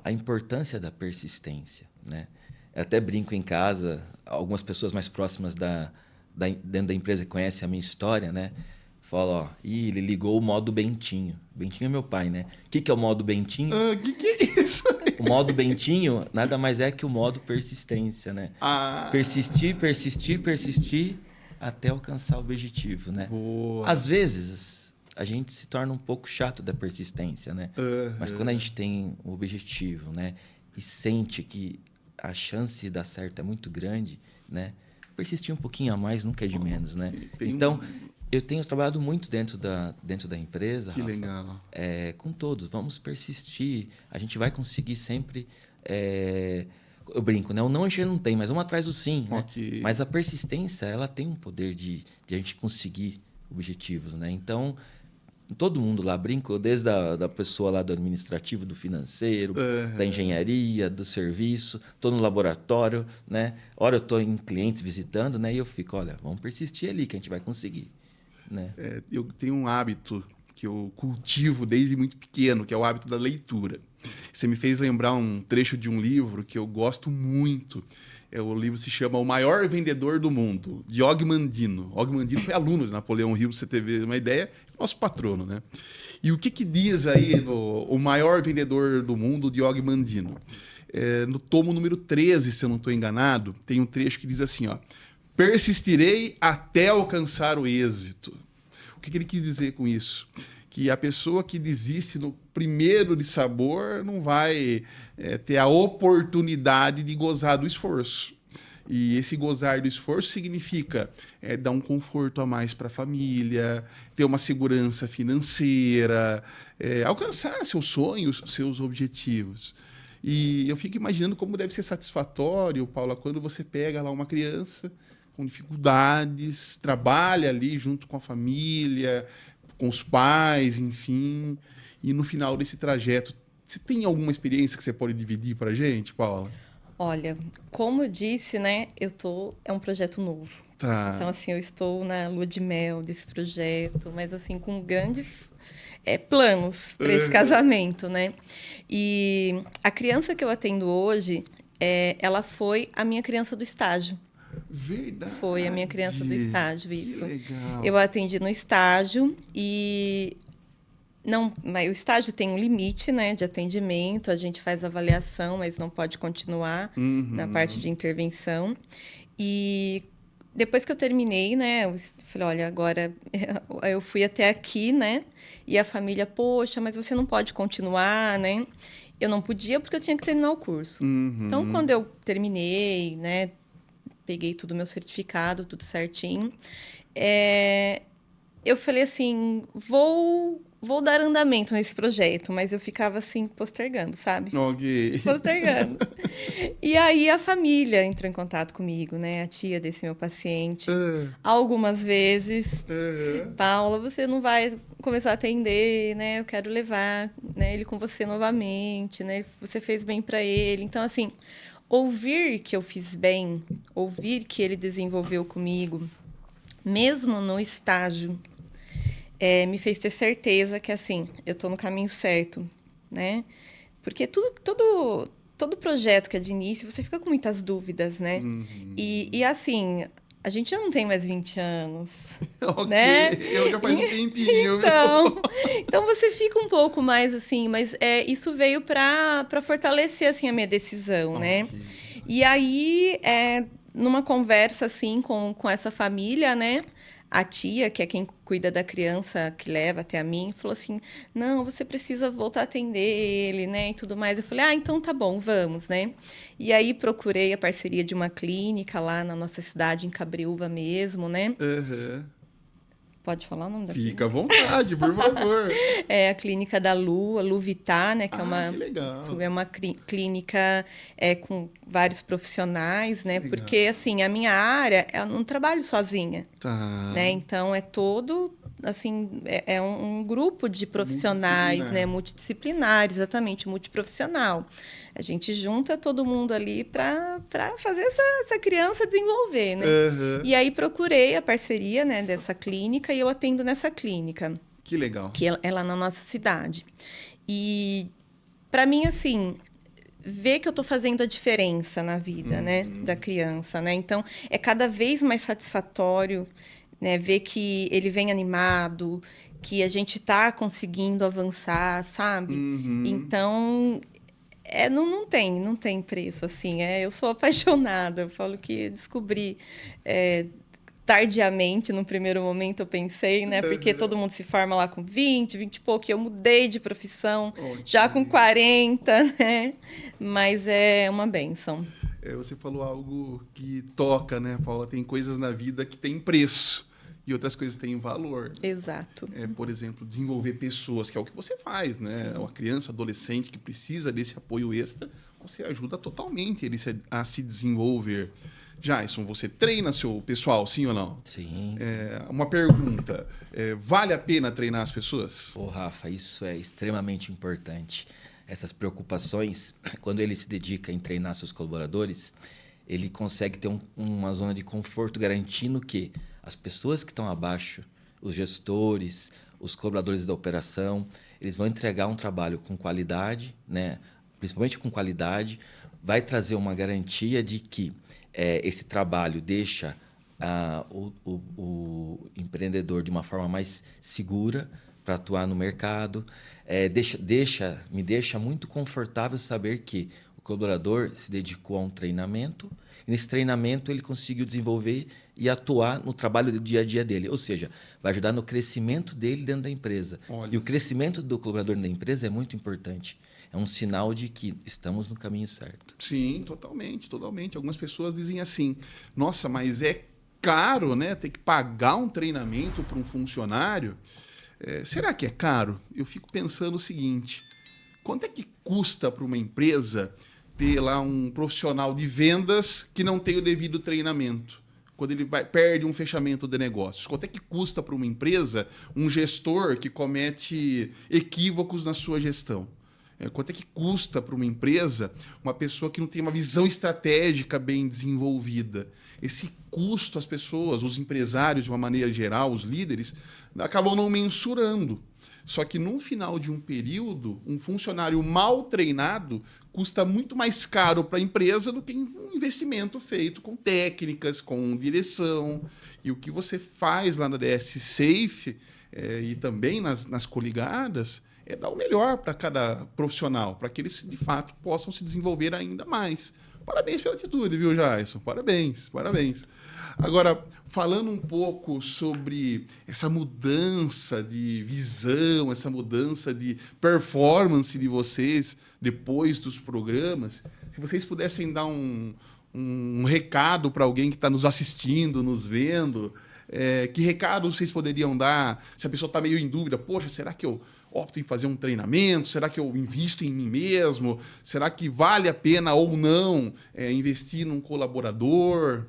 A importância da persistência, né? Eu até brinco em casa, algumas pessoas mais próximas dentro da empresa que conhecem a minha história, né? Fala, ele ligou o modo Bentinho. Bentinho é meu pai, né? O que é o modo Bentinho? Que é isso? O modo Bentinho nada mais é que o modo persistência, né? Persistir, persistir, persistir até alcançar o objetivo, né? Boa. Às vezes, a gente se torna um pouco chato da persistência, né? Mas quando a gente tem um objetivo, né? E sente que a chance de dar certo é muito grande, né? Persistir um pouquinho a mais nunca é de menos, né? Então, Eu tenho trabalhado muito dentro da empresa, Que Rafa, legal. com todos. Vamos persistir. A gente vai conseguir sempre. Eu brinco, né? O não a gente não tem, mas vamos atrás do sim, né? Ok. Mas a persistência, ela tem um poder de a gente conseguir objetivos, né? Então, todo mundo lá brinca, desde da pessoa lá do administrativo, do financeiro, da engenharia, do serviço, estou no laboratório, né? Ora eu estou em clientes visitando, né? E eu fico, olha, vamos persistir ali que a gente vai conseguir, né? Eu tenho um hábito que eu cultivo desde muito pequeno, que é o hábito da leitura. Você me fez lembrar um trecho de um livro que eu gosto muito. O livro se chama O Maior Vendedor do Mundo, de Og Mandino. Og Mandino foi aluno de Napoleão Hill, pra você ter uma ideia, nosso patrono, né? E o que diz aí O Maior Vendedor do Mundo, de Og Mandino? No tomo número 13, se eu não estou enganado, tem um trecho que diz assim, ó: persistirei até alcançar o êxito. O que ele quis dizer com isso? Que a pessoa que desiste no primeiro de sabor não vai ter a oportunidade de gozar do esforço. E esse gozar do esforço significa dar um conforto a mais para a família, ter uma segurança financeira, alcançar seus sonhos, seus objetivos. E eu fico imaginando como deve ser satisfatório, Paula, quando você pega lá uma criança com dificuldades, trabalha ali junto com a família, com os pais, enfim, e no final desse trajeto, você tem alguma experiência que você pode dividir para a gente, Paula? Olha, como eu disse, né, é um projeto novo. Tá. Então, assim, eu estou na lua de mel desse projeto, mas, assim, com grandes planos para esse casamento, né? E a criança que eu atendo hoje, ela foi a minha criança do estágio. Verdade. Foi a minha criança do estágio, isso. Que legal. Eu atendi no estágio e... Não, mas o estágio tem um limite, né, de atendimento, a gente faz avaliação, mas não pode continuar na parte de intervenção. E depois que eu terminei, né, eu falei, olha, agora eu fui até aqui, né, e a família, poxa, mas você não pode continuar, né? Eu não podia porque eu tinha que terminar o curso. Então, quando eu terminei, né, peguei tudo, meu certificado, tudo certinho, eu falei assim, vou dar andamento nesse projeto, mas eu ficava assim, postergando, sabe? Ok. Postergando. E aí a família entrou em contato comigo, né? A tia desse meu paciente. Algumas vezes, Paula, você não vai começar a atender, né? Eu quero levar, né, ele com você novamente, né? Você fez bem para ele. Então, assim, ouvir que eu fiz bem, ouvir que ele desenvolveu comigo, mesmo no estágio, me fez ter certeza que, assim, eu estou no caminho certo, né? Porque todo projeto que é de início, você fica com muitas dúvidas, né? E, assim, a gente já não tem mais 20 anos, Ok, né? eu já faz um tempinho. Então você fica um pouco mais, assim, mas isso veio para fortalecer, assim, a minha decisão, né? E aí, numa conversa, assim, com essa família, né? A tia, que é quem cuida da criança, que leva até a mim, falou assim, não, você precisa voltar a atender ele, né, e tudo mais. Eu falei, então tá bom, vamos, né. E aí procurei a parceria de uma clínica lá na nossa cidade, em Cabreúva mesmo, né. Pode falar o nome da clínica? Fica à vontade, por favor. É a clínica da Lu, a Lu Vittar, né? Que que legal. Isso é uma clínica com vários profissionais, né? Legal. Porque, assim, a minha área, eu não trabalho sozinha. Tá. Né? Então, é todo, assim, é um grupo de profissionais, né? Multidisciplinar, exatamente, multiprofissional. A gente junta todo mundo ali para fazer essa criança desenvolver, né? E aí procurei a parceria, né, dessa clínica e eu atendo nessa clínica. Que legal. Que é lá na nossa cidade. E, para mim, assim, ver que eu estou fazendo a diferença na vida, né, da criança, né? Então, é cada vez mais satisfatório, né, ver que ele vem animado, que a gente está conseguindo avançar, sabe? Então, não tem preço, assim. Eu sou apaixonada. Eu falo que descobri tardiamente, no primeiro momento, eu pensei, né? Porque todo mundo se forma lá com 20 e pouco, e eu mudei de profissão já com 40, né? Mas é uma bênção. Você falou algo que toca, né, Paula? Tem coisas na vida que tem preço. e outras coisas têm valor. Exato. Por exemplo, desenvolver pessoas, que é o que você faz, né? Sim. Uma criança, adolescente que precisa desse apoio extra, você ajuda totalmente ele a se desenvolver. Jason, você treina seu pessoal, sim ou não? Sim. Uma pergunta, vale a pena treinar as pessoas? Rafa, isso é extremamente importante. Essas preocupações, quando ele se dedica em treinar seus colaboradores, ele consegue ter uma zona de conforto garantindo que as pessoas que estão abaixo, os gestores, os colaboradores da operação, eles vão entregar um trabalho com qualidade, né? Principalmente com qualidade, vai trazer uma garantia de que esse trabalho deixa o empreendedor de uma forma mais segura para atuar no mercado, me deixa muito confortável saber que o colaborador se dedicou a um treinamento, e nesse treinamento ele conseguiu desenvolver e atuar no trabalho do dia a dia dele, ou seja, vai ajudar no crescimento dele dentro da empresa. Olha. E o crescimento do colaborador dentro da empresa é muito importante. É um sinal de que estamos no caminho certo. Sim, totalmente, totalmente. Algumas pessoas dizem assim, nossa, mas é caro, né? Ter que pagar um treinamento para um funcionário. Será que é caro? Eu fico pensando o seguinte, quanto é que custa para uma empresa ter lá um profissional de vendas que não tem o devido treinamento? Quando ele perde um fechamento de negócios. Quanto é que custa para uma empresa um gestor que comete equívocos na sua gestão? Quanto é que custa para uma empresa uma pessoa que não tem uma visão estratégica bem desenvolvida? Esse custo as pessoas, os empresários de uma maneira geral, os líderes, acabam não mensurando. Só que no final de um período, um funcionário mal treinado custa muito mais caro para a empresa do que um investimento feito com técnicas, com direção. E o que você faz lá na DS Safe e também nas coligadas é dar o melhor para cada profissional, para que eles, de fato, possam se desenvolver ainda mais. Parabéns pela atitude, viu, Jason? Parabéns, parabéns. Agora, falando um pouco sobre essa mudança de visão, essa mudança de performance de vocês depois dos programas, se vocês pudessem dar um recado para alguém que está nos assistindo, nos vendo, que recado vocês poderiam dar se a pessoa está meio em dúvida? Poxa, será que eu opto em fazer um treinamento? Será que eu invisto em mim mesmo? Será que vale a pena ou não investir num colaborador?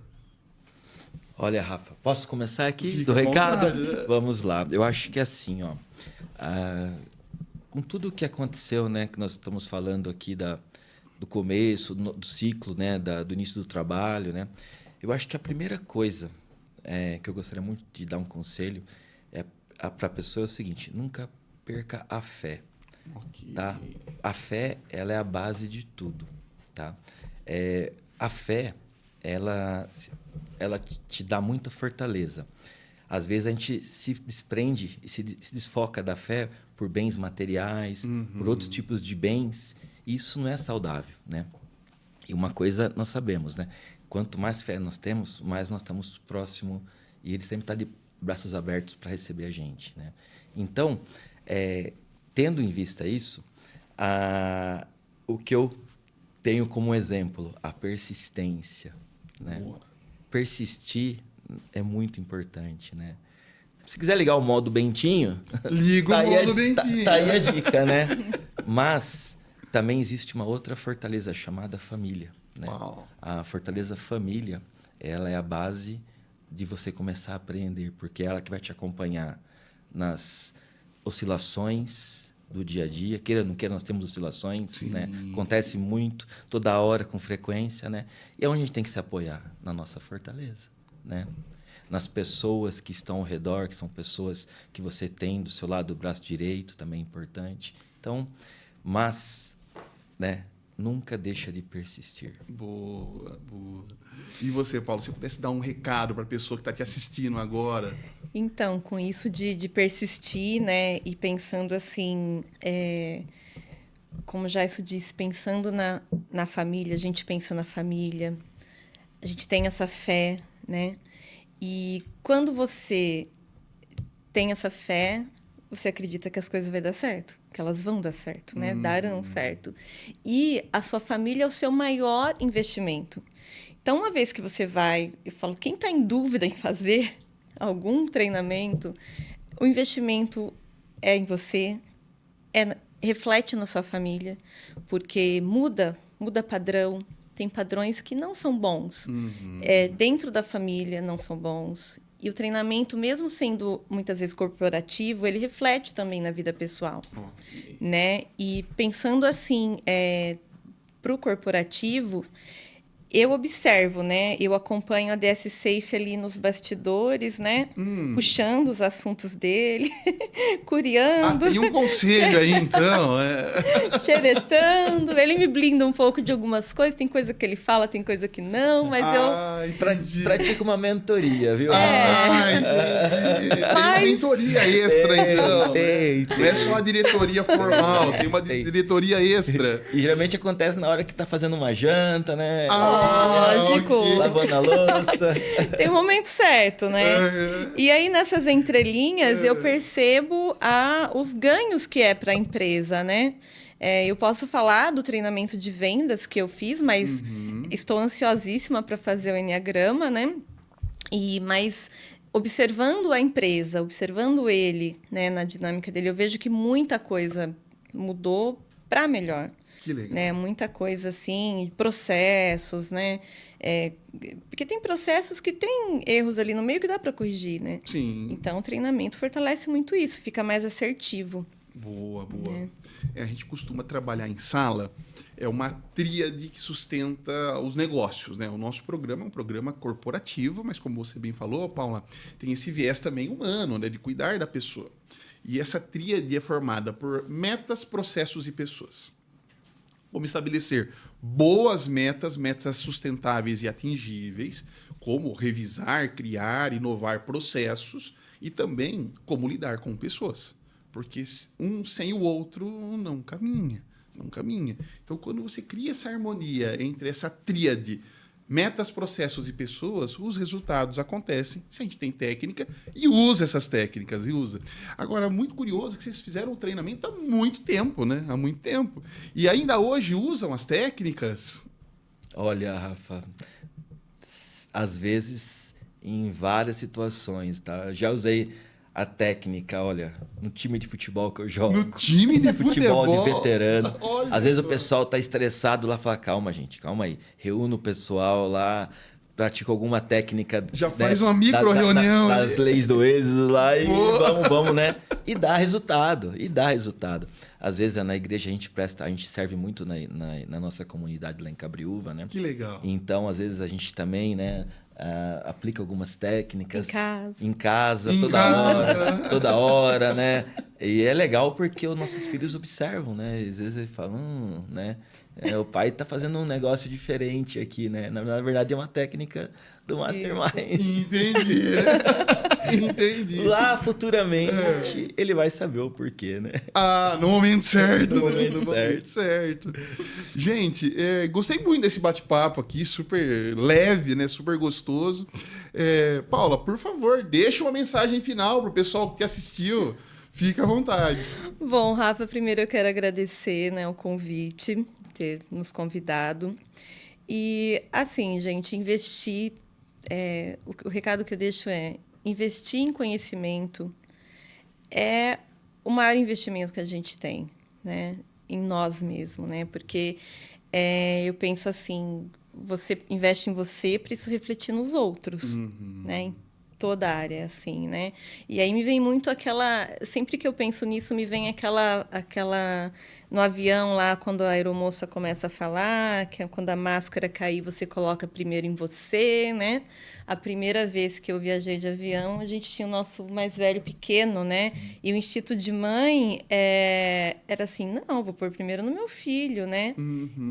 Olha, Rafa, posso começar aqui Fica do recado? vontade. Vamos lá. Eu acho que é assim, ó. Com tudo o que aconteceu, né, que nós estamos falando aqui do começo, do ciclo, né, do início do trabalho, né, eu acho que a primeira coisa que eu gostaria muito de dar um conselho para a pessoa é o seguinte: nunca perca a fé. Okay. Tá? A fé, ela é a base de tudo. Tá? A fé, ela te dá muita fortaleza. Às vezes a gente se desprende e se desfoca da fé por bens materiais, por outros tipos de bens. Isso não é saudável, né? E uma coisa nós sabemos, né? Quanto mais fé nós temos, mais nós estamos próximo, e ele sempre está de braços abertos para receber a gente, né? Então, tendo em vista isso, o que eu tenho como exemplo, a persistência, né? Boa. Persistir é muito importante, né? Se quiser ligar o modo Bentinho, Liga o modo Bentinho. Tá aí a dica, né? Mas também existe uma outra fortaleza chamada família, né? Uau. A fortaleza família, ela é a base de você começar a aprender, porque é ela que vai te acompanhar nas oscilações do dia a dia. Queira ou não queira, nós temos oscilações, Sim. né? Acontece muito, toda hora, com frequência, né? E é onde a gente tem que se apoiar? Na nossa fortaleza, né? Nas pessoas que estão ao redor, que são pessoas que você tem do seu lado do braço direito, também é importante. Então, mas, né? Nunca deixa de persistir. Boa, boa. E você, Paulo, se pudesse dar um recado para a pessoa que está te assistindo agora? Então, com isso de persistir, né? E pensando assim, como já isso disse, pensando na família, a gente pensa na família, a gente tem essa fé, né? E quando você tem essa fé, você acredita que as coisas vão dar certo, que elas vão dar certo, né? Darão certo. E a sua família é o seu maior investimento. Então, uma vez que você vai, eu falo, quem está em dúvida em fazer, algum treinamento, o investimento é em você, reflete na sua família, porque muda padrão. Tem padrões que não são bons. Dentro da família não são bons. E o treinamento, mesmo sendo muitas vezes corporativo, ele reflete também na vida pessoal. Né? E pensando assim, para o corporativo, eu observo, né? Eu acompanho a DS Safe ali nos bastidores, né? Puxando os assuntos dele, curiando. Tem um conselho aí, então. Xeretando. Ele me blinda um pouco de algumas coisas. Tem coisa que ele fala, tem coisa que não, mas Pratica uma mentoria, viu? Entendi. Tem uma mentoria extra, então. Tem. Não é só a diretoria formal, tem uma diretoria extra. E geralmente acontece na hora que tá fazendo uma janta, né? Lógico. Ok. Lavando a louça. Tem o momento certo, né? E aí, nessas entrelinhas, eu percebo os ganhos que é para a empresa, né? Eu posso falar do treinamento de vendas que eu fiz, mas estou ansiosíssima para fazer o Enneagrama, né? Mas observando a empresa, observando ele, né, na dinâmica dele, eu vejo que muita coisa mudou para melhor. Que legal. Né? Muita coisa assim, processos, né? Porque tem processos que tem erros ali no meio que dá para corrigir, né? Sim. Então, o treinamento fortalece muito isso, fica mais assertivo. Boa. A gente costuma trabalhar em sala, é uma tríade que sustenta os negócios, né? O nosso programa é um programa corporativo, mas como você bem falou, Paula, tem esse viés também humano, né? De cuidar da pessoa. E essa tríade é formada por metas, processos e pessoas. Vamos estabelecer boas metas sustentáveis e atingíveis, como revisar, criar, inovar processos e também como lidar com pessoas. Porque um sem o outro não caminha. Então, quando você cria essa harmonia entre essa tríade, metas, processos e pessoas, os resultados acontecem se a gente tem técnica e usa essas técnicas. Agora, muito curioso que vocês fizeram o treinamento há muito tempo, né? Há muito tempo. E ainda hoje usam as técnicas? Olha, Rafa, às vezes, em várias situações, tá? Já usei a técnica, olha, no time de futebol que eu jogo. No time de futebol de veterano. Olha Às vezes só. o pessoal tá estressado lá, fala, calma aí. Reúne o pessoal lá, pratica alguma técnica. Já faz uma micro-reunião. Das leis do êxodo lá e vamos, né? E dá resultado. Às vezes na igreja a gente serve muito na nossa comunidade lá em Cabriúva, né? Que legal. Então, às vezes a gente também, né? Aplica algumas técnicas Em casa. Toda hora, né? E é legal porque os nossos filhos observam, né? Às vezes eles falam, né? O pai tá fazendo um negócio diferente aqui, né? Na verdade é uma técnica do Mastermind. Entendi. Lá futuramente ele vai saber o porquê, né? No momento certo. No momento certo. Gente, gostei muito desse bate-papo aqui, super leve, né? Super gostoso. Paula, por favor, deixa uma mensagem final pro pessoal que assistiu. Fica à vontade. Bom, Rafa, primeiro eu quero agradecer, né, o convite, ter nos convidado. E, assim, gente, investir... o recado que eu deixo é investir em conhecimento é o maior investimento que a gente tem, né? Em nós mesmos, né? Porque eu penso assim, você investe em você para isso refletir nos outros, né? Em toda a área, assim, né? E aí me vem muito aquela... Sempre que eu penso nisso, me vem aquela no avião lá, quando a aeromoça começa a falar, que é quando a máscara cair, você coloca primeiro em você, né? A primeira vez que eu viajei de avião, a gente tinha o nosso mais velho pequeno, né? E o instinto de mãe era assim, não, vou pôr primeiro no meu filho, né?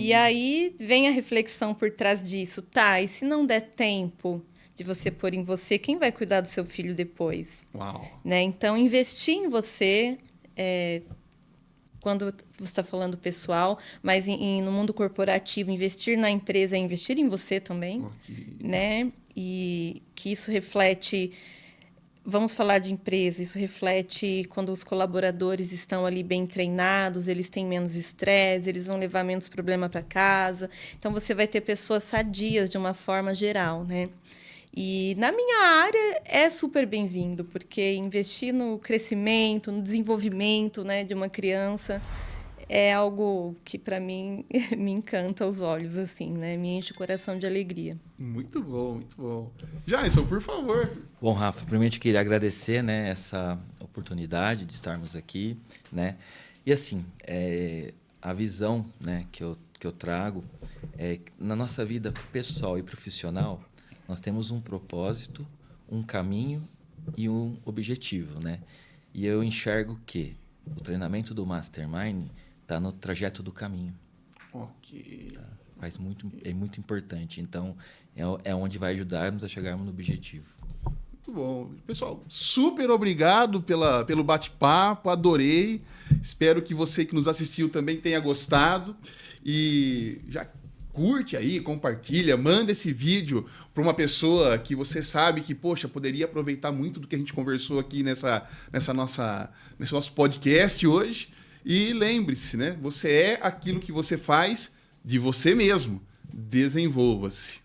E aí vem a reflexão por trás disso. Tá, e se não der tempo de você pôr em você, quem vai cuidar do seu filho depois? Uau! Né? Então, investir em você, quando você está falando pessoal, mas no mundo corporativo, investir na empresa é investir em você também, né? E que isso reflete... Vamos falar de empresa, isso reflete quando os colaboradores estão ali bem treinados, eles têm menos estresse, eles vão levar menos problema para casa. Então, você vai ter pessoas sadias de uma forma geral, né? E na minha área é super bem-vindo, porque investir no crescimento, no desenvolvimento, né, de uma criança é algo que, para mim, me encanta aos olhos, assim, né? Me enche o coração de alegria. Muito bom, muito bom. Jason, por favor. Bom, Rafa, primeiramente queria agradecer, né, essa oportunidade de estarmos aqui, né? E assim, a visão, né, que eu trago é que na nossa vida pessoal e profissional, nós temos um propósito, um caminho e um objetivo, né? E eu enxergo que o treinamento do Mastermind está no trajeto do caminho. Ok. É muito importante. Então, é onde vai ajudar-nos a chegarmos no objetivo. Muito bom. Pessoal, super obrigado pelo bate-papo, adorei. Espero que você que nos assistiu também tenha gostado. E já curte aí, compartilha, manda esse vídeo para uma pessoa que você sabe que, poxa, poderia aproveitar muito do que a gente conversou aqui nesse nosso podcast hoje. E lembre-se, né? Você é aquilo que você faz de você mesmo. Desenvolva-se.